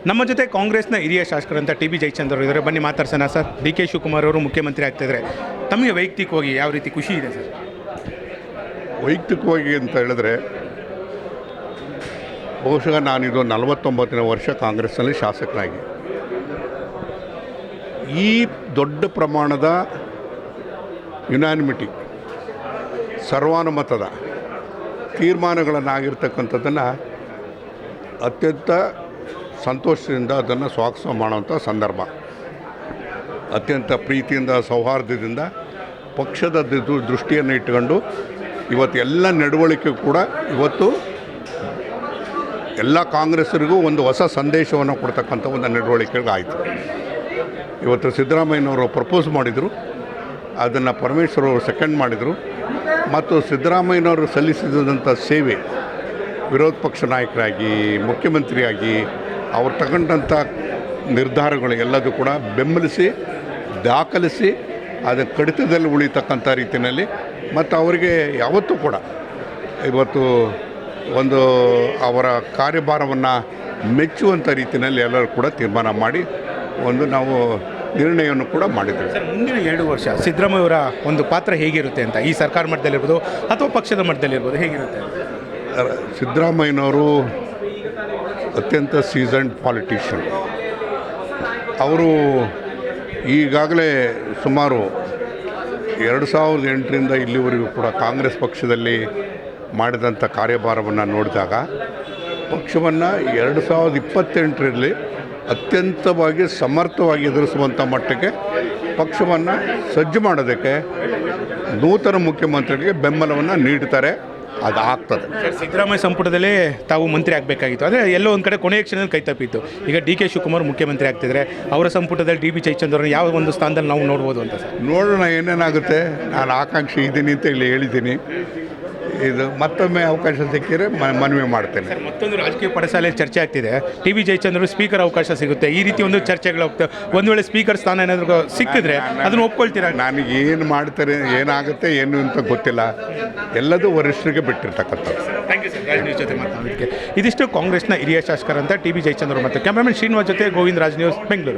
ನಮ್ಮ ಜೊತೆ ಕಾಂಗ್ರೆಸ್ನ ಹಿರಿಯ ಶಾಸಕರಂತ ಟಿ ಬಿ ಜಯಚಂದ್ರ ಅವರು ಇದ್ದಾರೆ. ಬನ್ನಿ ಮಾತಾಡ್ಸೋಣ ಸರ್. ಡಿ ಕೆ ಶಿವಕುಮಾರ್ ಅವರು ಮುಖ್ಯಮಂತ್ರಿ ಆಗ್ತಿದ್ದಾರೆ, ತಮಗೆ ವೈಯಕ್ತಿಕವಾಗಿ ಯಾವ ರೀತಿ ಖುಷಿ ಇದೆ ಸರ್? ವೈಯಕ್ತಿಕವಾಗಿ ಅಂತ ಹೇಳಿದ್ರೆ ಬಹುಶಃ ನಾನಿದು 49ನೇ ವರ್ಷ ಕಾಂಗ್ರೆಸ್ನಲ್ಲಿ ಶಾಸಕನಾಗಿ ಈ ದೊಡ್ಡ ಪ್ರಮಾಣದ ಯುನಾನಿಮಿಟಿ ಸರ್ವಾನುಮತದ ತೀರ್ಮಾನಗಳನ್ನಾಗಿರ್ತಕ್ಕಂಥದ್ದನ್ನು ಅತ್ಯಂತ ಸಂತೋಷದಿಂದ ಅದನ್ನು ಸ್ವಾಗತ ಮಾಡುವಂಥ ಸಂದರ್ಭ. ಅತ್ಯಂತ ಪ್ರೀತಿಯಿಂದ ಸೌಹಾರ್ದದಿಂದ ಪಕ್ಷದ ದೃಷ್ಟಿಯನ್ನು ಇಟ್ಟುಕೊಂಡು ಇವತ್ತು ಎಲ್ಲ ನಡವಳಿಕೆ ಕೂಡ ಇವತ್ತು ಎಲ್ಲ ಕಾಂಗ್ರೆಸ್ಸರಿಗೂ ಒಂದು ಹೊಸ ಸಂದೇಶವನ್ನು ಕೊಡ್ತಕ್ಕಂಥ ಒಂದು ನಡವಳಿಕೆಗಳಾಯಿತು. ಇವತ್ತು ಸಿದ್ದರಾಮಯ್ಯನವರು ಪ್ರಪೋಸ್ ಮಾಡಿದರು, ಅದನ್ನು ಪರಮೇಶ್ವರ್ ಅವರು ಸೆಕೆಂಡ್ ಮಾಡಿದರು. ಮತ್ತು ಸಿದ್ದರಾಮಯ್ಯನವರು ಸಲ್ಲಿಸಿದಂಥ ಸೇವೆ, ವಿರೋಧ ಪಕ್ಷ ನಾಯಕರಾಗಿ ಮುಖ್ಯಮಂತ್ರಿಯಾಗಿ ಅವ್ರು ತಗೊಂಡಂಥ ನಿರ್ಧಾರಗಳು ಎಲ್ಲದೂ ಕೂಡ ಬೆಂಬಲಿಸಿ ದಾಖಲಿಸಿ ಅದು ಕಡಿತದಲ್ಲಿ ಉಳಿತಕ್ಕಂಥ ರೀತಿಯಲ್ಲಿ ಮತ್ತು ಅವರಿಗೆ ಯಾವತ್ತೂ ಕೂಡ ಇವತ್ತು ಒಂದು ಅವರ ಕಾರ್ಯಭಾರವನ್ನು ಮೆಚ್ಚುವಂಥ ರೀತಿಯಲ್ಲಿ ಎಲ್ಲರೂ ಕೂಡ ತೀರ್ಮಾನ ಮಾಡಿ ಒಂದು ನಾವು ನಿರ್ಣಯವನ್ನು ಕೂಡ ಮಾಡಿದ್ದೇವೆ. ಸರ್, ಮುಂದಿನ 2 ವರ್ಷ ಸಿದ್ದರಾಮಯ್ಯ ಅವರ ಒಂದು ಪಾತ್ರ ಹೇಗಿರುತ್ತೆ ಅಂತ, ಈ ಸರ್ಕಾರ ಮಟ್ಟದಲ್ಲಿರ್ಬೋದು ಅಥವಾ ಪಕ್ಷದ ಮಟ್ಟದಲ್ಲಿರ್ಬೋದು, ಹೇಗಿರುತ್ತೆ? ಸಿದ್ದರಾಮಯ್ಯನವರು ಅತ್ಯಂತ ಸೀಸನ್ಡ್ ಪಾಲಿಟಿಷಿಯನ್. ಅವರು ಈಗಾಗಲೇ ಸುಮಾರು 2008ರಿಂದ ಇಲ್ಲಿವರೆಗೂ ಕೂಡ ಕಾಂಗ್ರೆಸ್ ಪಕ್ಷದಲ್ಲಿ ಮಾಡಿದಂಥ ಕಾರ್ಯಭಾರವನ್ನು ನೋಡಿದಾಗ ಪಕ್ಷವನ್ನು 2028ರಲ್ಲಿ ಅತ್ಯಂತವಾಗಿ ಸಮರ್ಥವಾಗಿ ಎದುರಿಸುವಂಥ ಮಟ್ಟಕ್ಕೆ ಪಕ್ಷವನ್ನು ಸಜ್ಜು ಮಾಡೋದಕ್ಕೆ ನೂತನ ಮುಖ್ಯಮಂತ್ರಿಗೆ ಬೆಂಬಲವನ್ನು ನೀಡ್ತಾರೆ. ಅದು ಆಗ್ತದೆ. ಸಿದ್ದರಾಮಯ್ಯ ಸಂಪುಟದಲ್ಲೇ ತಾವು ಮಂತ್ರಿ ಆಗಬೇಕಾಗಿತ್ತು, ಆದರೆ ಎಲ್ಲೋ ಒಂದು ಕಡೆ ಕೊನೆಯ ಕ್ಷಣದಲ್ಲಿ ಕೈ ತಪ್ಪಿತ್ತು. ಈಗ ಡಿ ಕೆ ಶಿವಕುಮಾರ್ ಮುಖ್ಯಮಂತ್ರಿ ಆಗ್ತಿದ್ದಾರೆ, ಅವರ ಸಂಪುಟದಲ್ಲಿ ಡಿ ಬಿ ಜಯಚಂದ್ರ ಯಾವ ಒಂದು ಸ್ಥಾನದಲ್ಲಿ ನಾವು ನೋಡ್ಬೋದು ಅಂತ ಸರ್? ನೋಡೋಣ ಏನೇನಾಗುತ್ತೆ. ನಾನು ಆಕಾಂಕ್ಷಿ ಇದ್ದೀನಿ ಅಂತ ಇಲ್ಲಿ ಹೇಳಿದ್ದೀನಿ. ಇದು ಮತ್ತೊಮ್ಮೆ ಅವಕಾಶ ಸಿಕ್ಕಿದ್ರೆ ಮನವಿ ಮಾಡ್ತೇನೆ. ಮತ್ತೊಂದು ರಾಜಕೀಯ ಪಡಸಾಲೆ ಚರ್ಚೆ ಆಗ್ತಿದೆ, ಟಿ ಬಿ ಜಯಚಂದ್ರ ಸ್ಪೀಕರ್ ಅವಕಾಶ ಸಿಗುತ್ತೆ, ಈ ರೀತಿ ಒಂದು ಚರ್ಚೆಗಳು ಹೋಗ್ತವೆ. ಒಂದು ವೇಳೆ ಸ್ಪೀಕರ್ ಸ್ಥಾನ ಏನಾದರೂ ಸಿಕ್ಕಿದ್ರೆ ಅದನ್ನು ಒಪ್ಕೊಳ್ತೀರಾ? ನನಗೆ ಏನು ಮಾಡ್ತಾರೆ, ಏನಾಗುತ್ತೆ ಏನು ಅಂತ ಗೊತ್ತಿಲ್ಲ. ಎಲ್ಲದೂ ವರಿಷ್ಠರಿಗೆ ಬಿಟ್ಟಿರ್ತಕ್ಕಂಥದ್ದು. Thank you sir, Raj news ಜೊತೆ ಮಾತಾಡೋದಕ್ಕೆ. ಇದಿಷ್ಟು ಕಾಂಗ್ರೆಸ್ನ ಹಿರಿಯ ಶಾಸಕರಂತ ಟಿ ಬಿ ಜಯಚಂದ್ರ ಮತ್ತು ಕ್ಯಾಮ್ರಾಮನ್ ಶ್ರೀನಿವಾಸ್ ಜೊತೆ ಗೋವಿಂದ, ರಾಜ್ ನ್ಯೂಸ್, ಬೆಂಗಳೂರು.